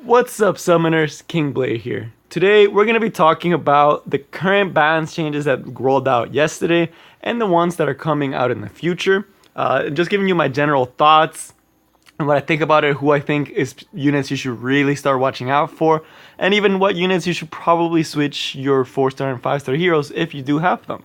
What's up, Summoners? King Blade here. Today, we're going to be talking about the current balance changes that rolled out yesterday and the ones that are coming out in the future. Just giving you my general thoughts and what I think about it, who I think is units you should really start watching out for, and even what units you should probably switch your 4-star and 5-star heroes if you do have them.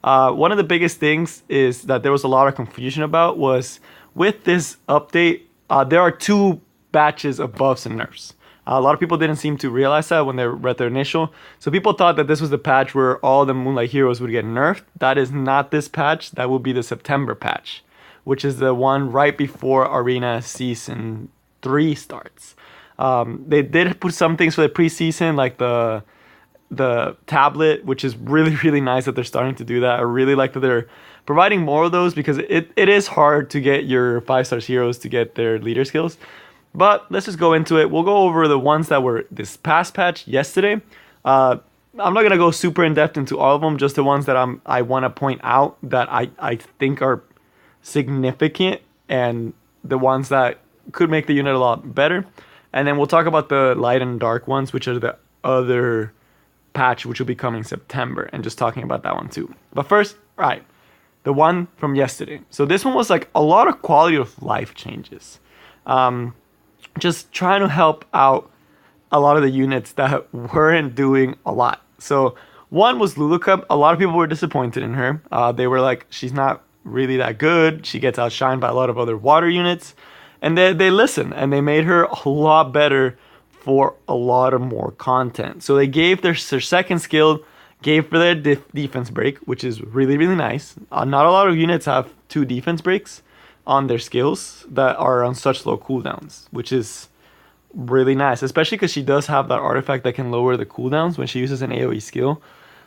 One of the biggest things is that there was a lot of confusion about was with this update, there are two batches of buffs and nerfs. A lot of people didn't seem to realize that when they read their initial. So people thought that this was the patch where all the Moonlight heroes would get nerfed. That is not this patch. That will be the September patch, which is the one right before Arena Season 3 starts. They did put some things for the preseason, like the tablet, which is really nice that they're starting to do that. I really like that they're providing more of those because it is hard to get your 5-star heroes to get their leader skills. But let's just go into it. We'll go over the ones that were this past patch yesterday. I'm not going to go super in depth into all of them, just the ones that I want to point out that I think are significant and the ones that could make the unit a lot better. And then we'll talk about the light and dark ones, which are the other patch, which will be coming September, and just talking about that one too. But first, right, the one from yesterday. So this one was like a lot of quality of life changes. Just trying to help out a lot of the units that weren't doing a lot. So one was Luluka. A lot of people were disappointed in her. They were like, she's not really that good. She gets outshined by a lot of other water units. And they listened and they made her a lot better for a lot of more content. So they gave their second skill, gave for their defense break, which is really nice. Not a lot of units have 2 defense breaks on their skills that are on such low cooldowns, which is really nice, especially because she does have that artifact that can lower the cooldowns when she uses an AoE skill.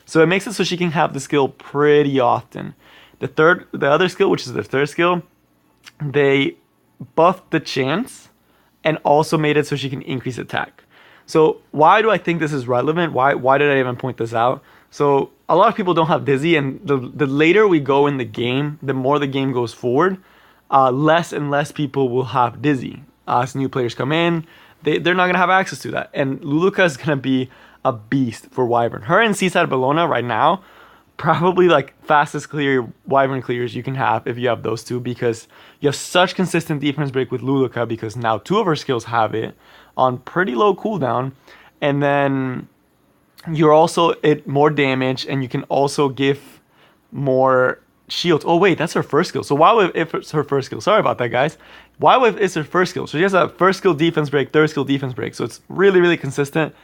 So it makes it so she can have the skill pretty often. The other skill, which is the third skill, they buffed the chance and also made it so she can increase attack. So why do I think this is relevant? Why did I even point this out? So a lot of people don't have Dizzy, and the later we go in the game, the more the game goes forward, less and less people will have Dizzy. As new players come in, they're not going to have access to that. And Luluka is going to be a beast for Wyvern. Her and Seaside Bellona right now, probably like fastest clear Wyvern clears you can have if you have those two, because you have such consistent defense break with Luluka, because now 2 of her skills have it on pretty low cooldown. And then you're also at more damage, and you can also give more shields. Oh wait, that's her first skill. So why if it's her first skill? Sorry about that, guys. Why if it's her first skill? So she has a first skill defense break, third skill defense break. So it's really consistent.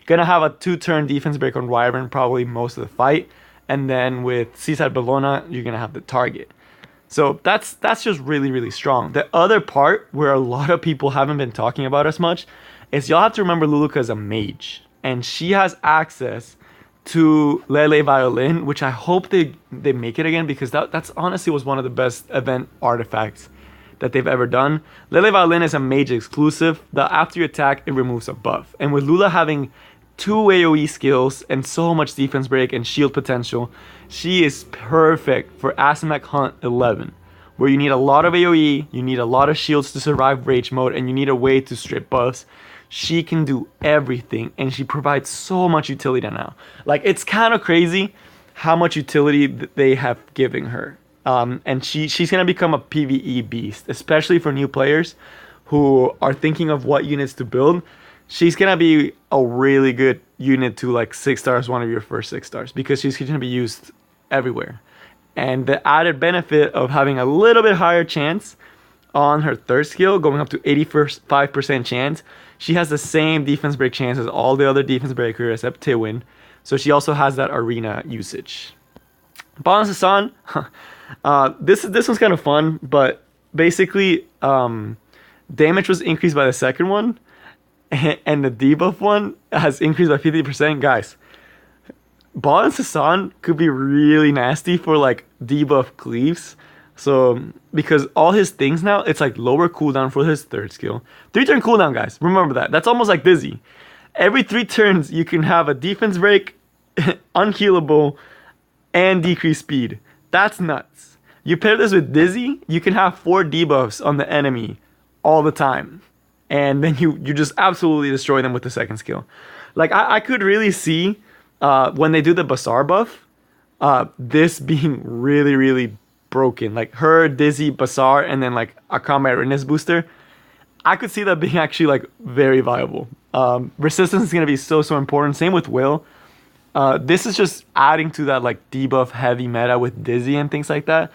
Gonna have a 2-turn defense break on Wyvern probably most of the fight. And then with Seaside Bellona, you're gonna have the target. So that's just really strong. The other part where a lot of people haven't been talking about as much is y'all have to remember Luluka is a mage, and she has access to Lele Violin, which I hope they make it again, because that's honestly was one of the best event artifacts that they've ever done. Lele Violin is a mage exclusive that after you attack, it removes a buff. And with Lula having 2 AoE skills and so much defense break and shield potential, she is perfect for Asimec Hunt 11, where you need a lot of AoE, you need a lot of shields to survive rage mode, and you need a way to strip buffs. She can do everything, and she provides so much utility now. Like, it's kind of crazy how much utility they have given her. And she's going to become a PvE beast, especially for new players who are thinking of what units to build. She's going to be a really good unit to, like, 6 stars, one of your first 6 stars, because she's going to be used everywhere. And the added benefit of having a little bit higher chance on her third skill, going up to 85% chance, she has the same defense break chance as all the other defense breakers except Tywin. So she also has that arena usage. Balance Hassan, this one's kind of fun, but basically damage was increased by the second one, and the debuff one has increased by 50%. Guys, Balance Hassan could be really nasty for like debuff cleaves. So, because all his things now, it's like lower cooldown for his third skill. 3-turn cooldown, guys. Remember that. That's almost like Dizzy. Every 3 turns, you can have a defense break, unhealable, and decreased speed. That's nuts. You pair this with Dizzy, you can have 4 debuffs on the enemy all the time. and then you just absolutely destroy them with the second skill. Like I could really see when they do the Basar buff, this being really really broken. Like her Dizzy Basar and then like a combat readiness booster. I could see that being actually like very viable. Resistance is gonna be so important. Same with Will. This is just adding to that like debuff heavy meta with Dizzy and things like that.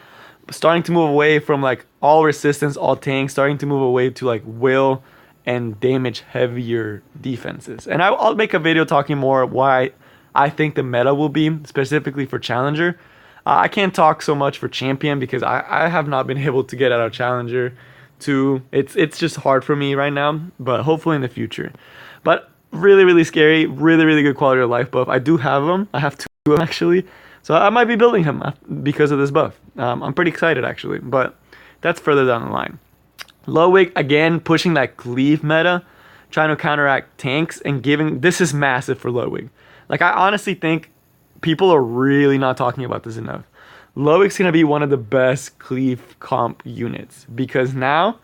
Starting to move away from like all resistance, all tanks, starting to move away to like Will and damage heavier defenses. And I'll make a video talking more why I think the meta will be specifically for Challenger. I can't talk so much for Champion because I have not been able to get out of Challenger 2. It's just hard for me right now, but hopefully in the future. But really, really scary, really, really good quality of life buff. I do have them. I have 2 of them actually. So I might be building him because of this buff. I'm pretty excited actually, but that's further down the line. Ludwig, again, pushing that cleave meta, trying to counteract tanks and giving... This is massive for Ludwig. Like, I honestly think people are really not talking about this enough. Ludwig's going to be one of the best cleave comp units because now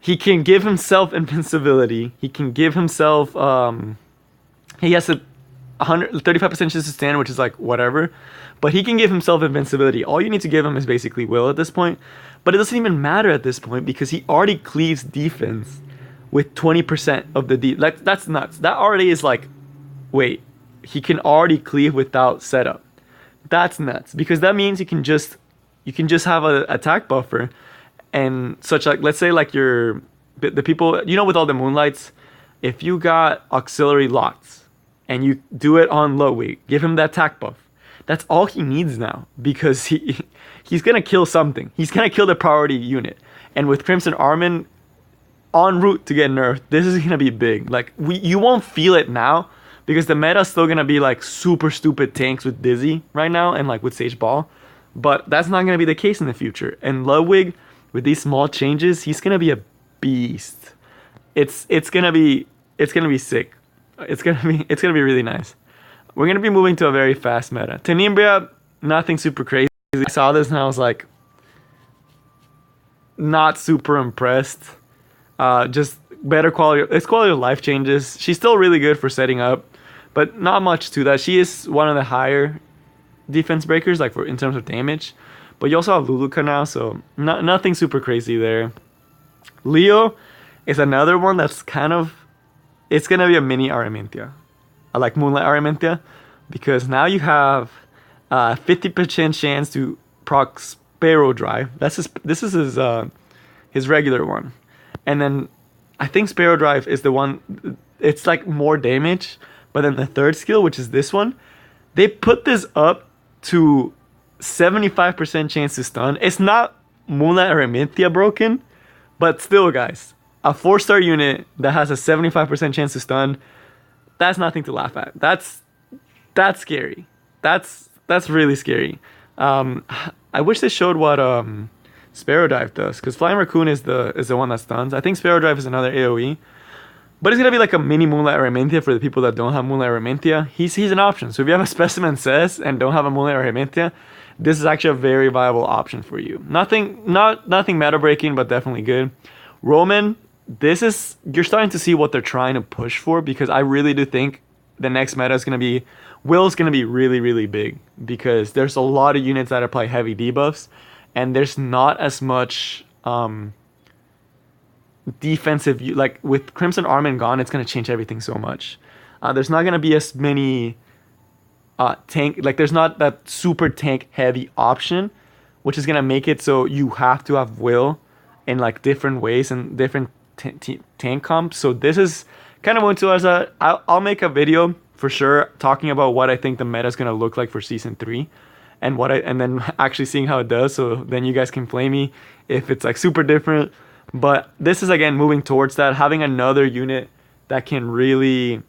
he can give himself invincibility. He can give himself... he has a 35% chance to stand, which is like whatever. But he can give himself invincibility. All you need to give him is basically Will at this point. But it doesn't even matter at this point because he already cleaves defense with 20% of the that's nuts. That already is like, wait, he can already cleave without setup. That's nuts because that means you can just have an attack buffer and such, like let's say like the people, you know, with all the moonlights, if you got auxiliary lots and you do it on Ludwig, give him that attack buff. That's all he needs now because he's gonna kill something. He's gonna kill the priority unit. And with Crimson Armin en route to get nerfed, this is gonna be big. Like you won't feel it now because the meta's still gonna be like super stupid tanks with Dizzy right now and like with Sage Ball. But that's not gonna be the case in the future. And Ludwig, with these small changes, he's gonna be a beast. It's gonna be sick. It's gonna be really nice. We're going to be moving to a very fast meta. Tenimbria, nothing super crazy. I saw this and I was like, not super impressed. Just better quality. It's quality of life changes. She's still really good for setting up, but not much to that. She is one of the higher defense breakers, like in terms of damage. But you also have Luluka now, so nothing super crazy there. Leo is another one that's kind of... It's going to be a mini Aramintia. I like Moonlight Aramintia because now you have 50% chance to proc Sparrow Drive. This is his regular one. And then I think Sparrow Drive is the one... It's like more damage. But then the third skill, which is this one, they put this up to 75% chance to stun. It's not Moonlight Aramintia broken, but still, guys, a 4-star unit that has a 75% chance to stun, that's nothing to laugh at. That's scary. That's really scary. I wish they showed what Sparrow Dive does, because Flying Raccoon is the one that stuns. I think Sparrow Drive is another AoE. But it's going to be like a mini Moonlight Aramintia for the people that don't have Moonlight Aramintia. He's an option. So if you have a Specimen Cess and don't have a Moonlight Aramintia, this is actually a very viable option for you. Nothing meta breaking, but definitely good. Roman, you're starting to see what they're trying to push for, because I really do think the next meta is going to be, Will's going to be really, really big, because there's a lot of units that apply heavy debuffs, and there's not as much defensive, like with Crimson Armin gone, it's going to change everything so much. There's not going to be as many tank, like there's not that super tank heavy option, which is going to make it so you have to have Will in like different ways and different tank comps. So this is kind of going to, I'll make a video for sure talking about what I think the meta is going to look like for season 3 and and then actually seeing how it does, so then you guys can play me if it's like super different. But this is again moving towards that, having another unit that can really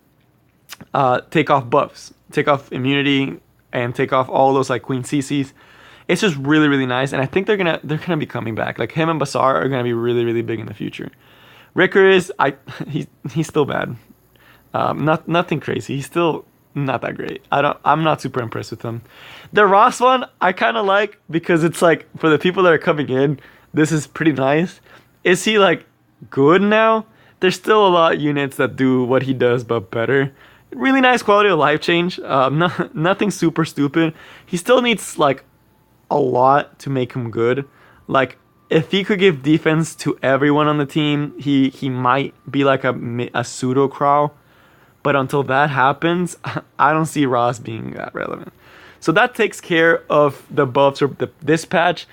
take off buffs, take off immunity, and take off all those like Queen CCs. It's just really, really nice, and I think they're gonna be coming back. Like him and Basar are gonna be really, really big in the future. Ricker is he's still bad. Nothing crazy. He's still not that great. I'm not super impressed with him. The Ross one I kind of like, because it's like for the people that are coming in, this is pretty nice. Is he like good now? there's still a lot of units that do what he does, but better. Really nice quality of life change. Nothing super stupid. He still needs like a lot to make him good. Like if he could give defense to everyone on the team, he might be like a pseudo Crow. But until that happens, I don't see Ross being that relevant. So that takes care of the buffs or this patch.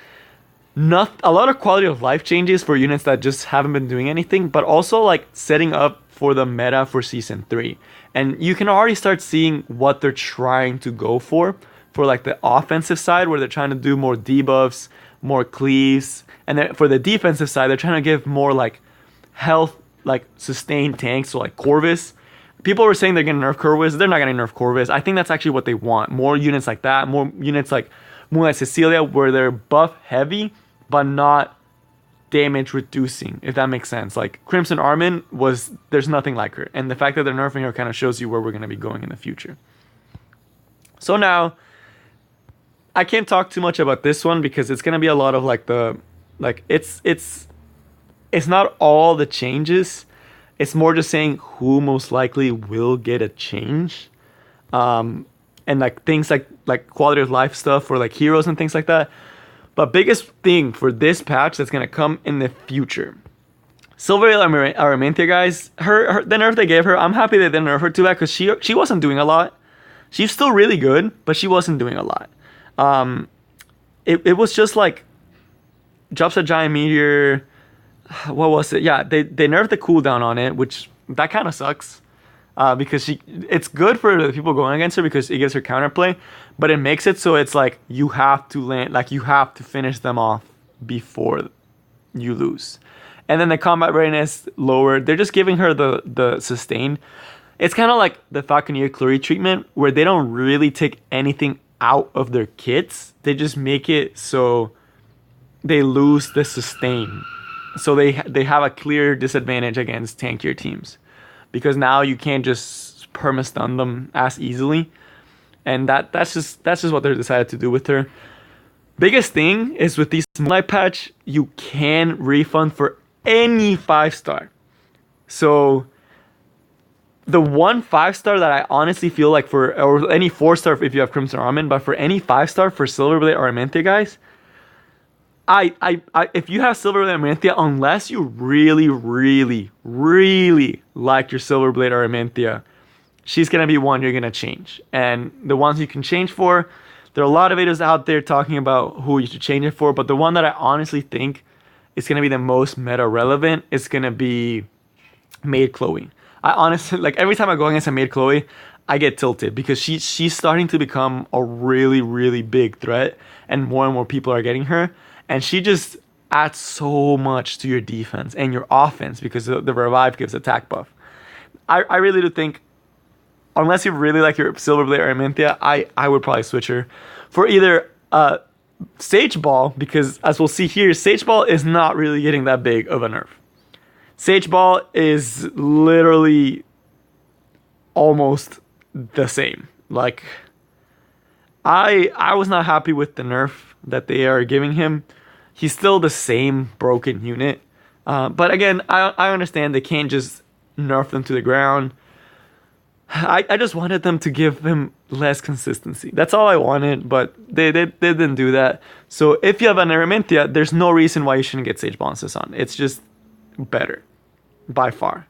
Not a lot of quality of life changes for units that just haven't been doing anything, but also like setting up for the meta for season 3. And you can already start seeing what they're trying to go for like the offensive side, where they're trying to do more debuffs, more cleaves, and then for the defensive side, they're trying to give more like health, like sustained tanks, so like Corvus. People were saying they're going to nerf Corvus. They're not going to nerf Corvus. I think that's actually what they want. More units like that. More units like Moonlight Cecilia, where they're buff heavy, but not damage reducing, if that makes sense. Like Crimson Armin there's nothing like her. And the fact that they're nerfing her kind of shows you where we're going to be going in the future. So now, I can't talk too much about this one because it's going to be a lot of like it's not all the changes. It's more just saying who most likely will get a change. And like things like quality of life stuff for like heroes and things like that. But biggest thing for this patch that's gonna come in the future. Silver Aramanthia, guys, the nerf they gave her, I'm happy they didn't nerf her too bad because she wasn't doing a lot. She's still really good, but she wasn't doing a lot. It was just like drops a giant meteor. What was it? Yeah, they nerfed the cooldown on it, which that kind of sucks. Because it's good for the people going against her because it gives her counterplay, but it makes it so it's like you have to land, like you have to finish them off before you lose. And then the combat readiness lowered. They're just giving her the sustained. It's kind of like the Falconeer Clury treatment, where they don't really take anything out of their kits. They just make it so they lose the sustain. So they have a clear disadvantage against tankier teams. Because now you can't just perma-stun them as easily. And that's just what they decided to do with her. Biggest thing is with these Moonlight patch, you can refund for any 5-star. So the one 5-star that I honestly feel like or any 4-star if you have Crimson Armin, but for any 5-star for Silverblade Aramanthia, guys, if you have Silverblade Aramanthia, unless you really, really, really like your Silverblade Aramanthia, she's going to be one you're going to change. And the ones you can change for, there are a lot of videos out there talking about who you should change it for, but the one that I honestly think is going to be the most meta relevant is going to be Maid Chloe. I honestly, like every time I go against a Maid Chloe, I get tilted because she's starting to become a really, really big threat, and more people are getting her. And she just adds so much to your defense and your offense because the revive gives attack buff. I really do think, unless you really like your Silverblade Aramanthia, I would probably switch her for either Sage Ball, because as we'll see here, Sage Ball is not really getting that big of a nerf. Sage Ball is literally almost the same. Like, I was not happy with the nerf that they are giving him. He's still the same broken unit. But again, I understand they can't just nerf them to the ground. I just wanted them to give him less consistency. That's all I wanted, but they didn't do that. So if you have an Aramanthia, there's no reason why you shouldn't get Sage Balances on. It's just better, by far.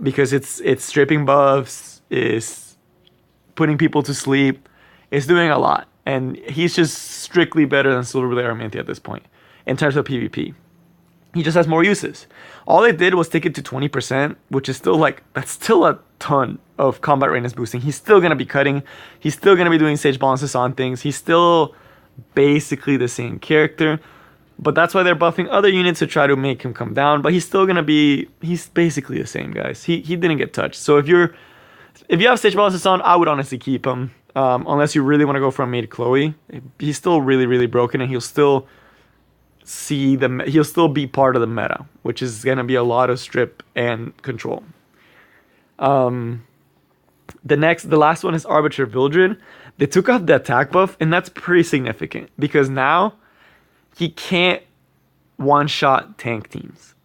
Because it's stripping buffs, is putting people to sleep, it's doing a lot. And he's just strictly better than Silverblade Aramanthia at this point in terms of PvP. He just has more uses. All they did was take it to 20%, which is still like, that's still a ton of combat readiness boosting. He's still going to be cutting. He's still going to be doing Sage Balances on things. He's still basically the same character. But that's why they're buffing other units to try to make him come down. But he's still going to be, he's basically the same, guys. He didn't get touched. So if you have Sage Balances on, I would honestly keep him. Unless you really want to go for a Maid Chloe. He's still really, really broken, and he'll still be part of the meta, which is going to be a lot of strip and control. The last one is Arbiter Vildred. They took off the attack buff, and that's pretty significant because now he can't one-shot tank teams.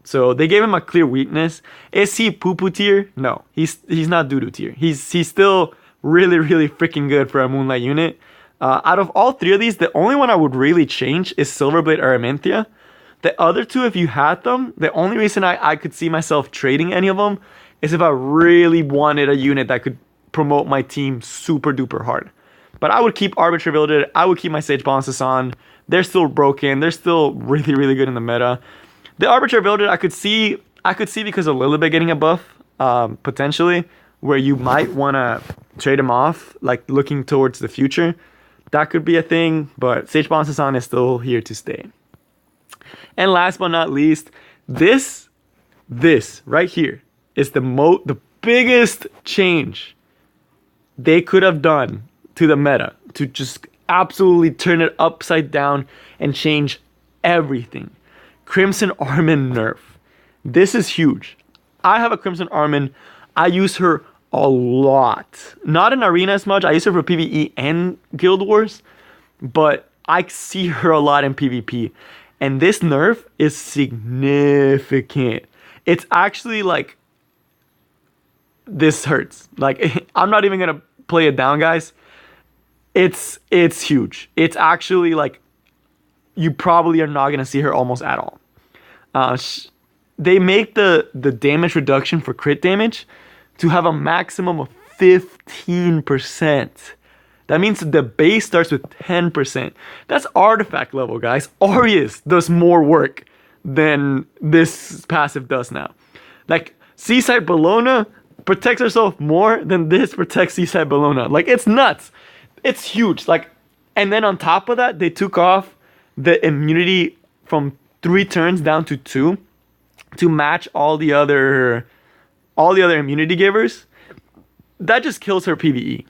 So they gave him a clear weakness. Is he poo-poo tier? No, he's not doo-doo tier. He's still really, really freaking good for a Moonlight unit. Out of all three of these, the only one I would really change is Silverblade or Amenthia. The other two, if you had them, the only reason I could see myself trading any of them is if I really wanted a unit that could promote my team super duper hard. But I would keep Arbiter Builder. I would keep my Sage Balances on. They're still broken. They're still really, really good in the meta. The Arbiter Builder, I could see because of Lilibet getting a buff, potentially, where you might want to trade him off, like looking towards the future. That could be a thing, but Sage Balances on is still here to stay. And last but not least, this right here is the biggest change they could have done to the meta to just absolutely turn it upside down and change everything. Crimson Armin nerf. This is huge. I have a Crimson Armin. I use her a lot. Not in Arena as much. I use her for PvE and Guild Wars, but I see her a lot in PvP. And this nerf is significant. It's actually like, this hurts. Like, I'm not even gonna play it down, guys. It's huge. It's actually like, you probably are not gonna see her almost at all. They make the damage reduction for crit damage to have a maximum of 15%. That means the base starts with 10%. That's artifact level, guys. Aureus does more work than this passive does now. Like, Seaside Bologna protects herself more than this protects Seaside Bologna. Like, it's nuts. It's huge. Like, and then on top of that, they took off the immunity from 3 turns down to 2 to match all the other immunity givers. That just kills her PvE.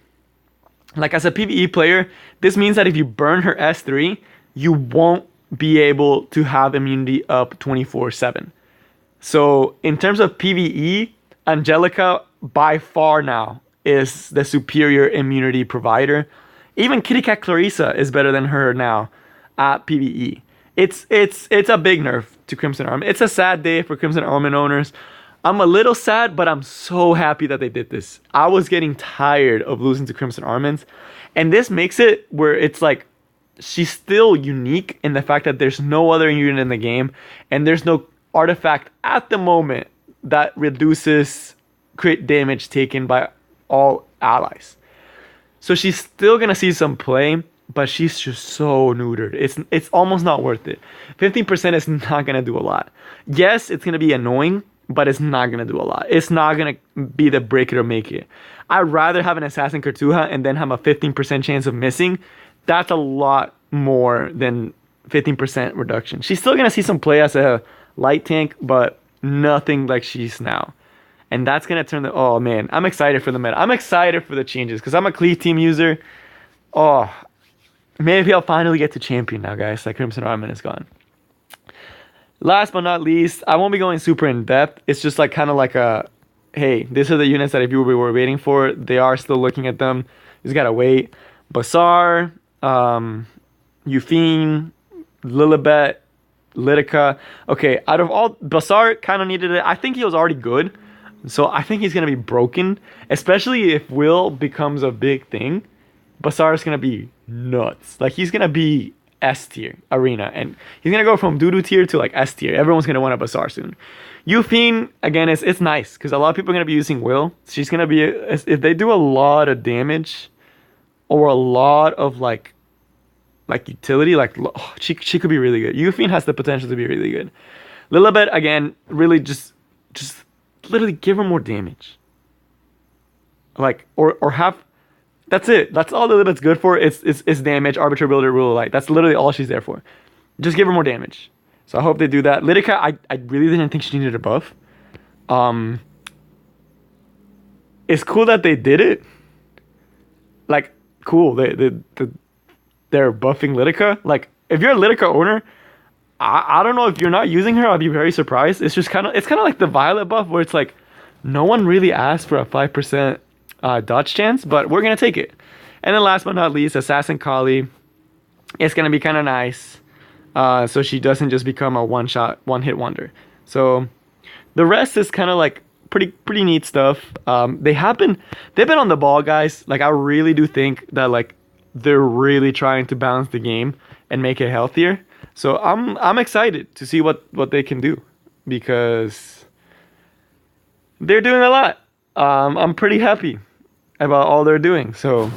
Like, as a PvE player, this means that if you burn her S3, you won't be able to have immunity up 24/7. So in terms of PvE, Angelica by far now is the superior immunity provider. Even Kitty Cat Clarissa is better than her now at PvE. It's a big nerf to Crimson Armin. It's a sad day for Crimson Armin owners. I'm a little sad, but I'm so happy that they did this. I was getting tired of losing to Crimson Armins. And this makes it where it's like, she's still unique in the fact that there's no other unit in the game. And there's no artifact at the moment that reduces crit damage taken by all allies. So she's still going to see some play, but she's just so neutered. It's almost not worth it. 15% is not going to do a lot. Yes, it's going to be annoying, but it's not going to do a lot. It's not going to be the break it or make it. I'd rather have an Assassin Cartuja and then have a 15% chance of missing. That's a lot more than 15% reduction. She's still going to see some play as a light tank, but nothing like she's now. And that's going to turn the... Oh, man. I'm excited for the meta. I'm excited for the changes because I'm a Cleave team user. Oh, maybe I'll finally get to champion now, guys. Like Crimson Armin is gone. Last but not least, I won't be going super in depth. It's just like kind of like a, hey, these are the units that if you were waiting for, they are still looking at them. You just gotta wait. Basar, Yufine, Lilibet, Lidica. Okay, out of all, Basar kind of needed it. I think he was already good. So I think he's gonna be broken, especially if Will becomes a big thing. Basar is gonna be nuts. Like, he's gonna be S tier arena, and he's gonna go from doo-doo tier to like S tier. Everyone's gonna want a Basar soon. Yufine, again, it's nice because a lot of people are gonna be using Will. She's gonna be, if they do a lot of damage or a lot of like utility, like she could be really good. Yufine has the potential to be really good. Lilibet, again, really just literally give her more damage. Like, or have. That's it. That's all Lilibet's good for. It's damage, Arbiter Builder, Rule of Light. That's literally all she's there for. Just give her more damage. So I hope they do that. Lidica, I really didn't think she needed a buff. It's cool that they did it. Like, cool. They're buffing Lidica. Like, if you're a Lidica owner, I don't know if you're not using her, I'll be very surprised. It's just kind of like the Violet buff where it's like, no one really asked for a 5% dodge chance, but we're gonna take it. And then last but not least, Assassin Kali. It's gonna be kind of nice, so she doesn't just become a one hit wonder. So the rest is kind of like pretty neat stuff. They've been on the ball, guys. Like I really do think that like they're really trying to balance the game and make it healthier. So I'm excited to see what they can do because they're doing a lot. I'm pretty happy about all they're doing. So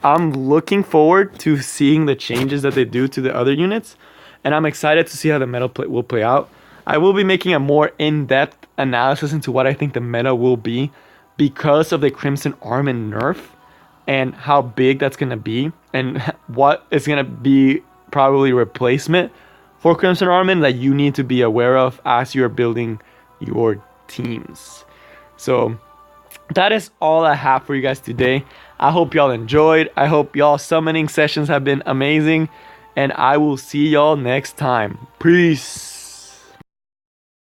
I'm looking forward to seeing the changes that they do to the other units, and I'm excited to see how the will play out. I will be making a more in-depth analysis into what I think the meta will be because of the Crimson Armin nerf and how big that's going to be and what is going to be probably replacement for Crimson Armin that you need to be aware of as you're building your teams. So that is all I have for you guys today. I hope y'all enjoyed. I hope y'all summoning sessions have been amazing. And I will see y'all next time. Peace.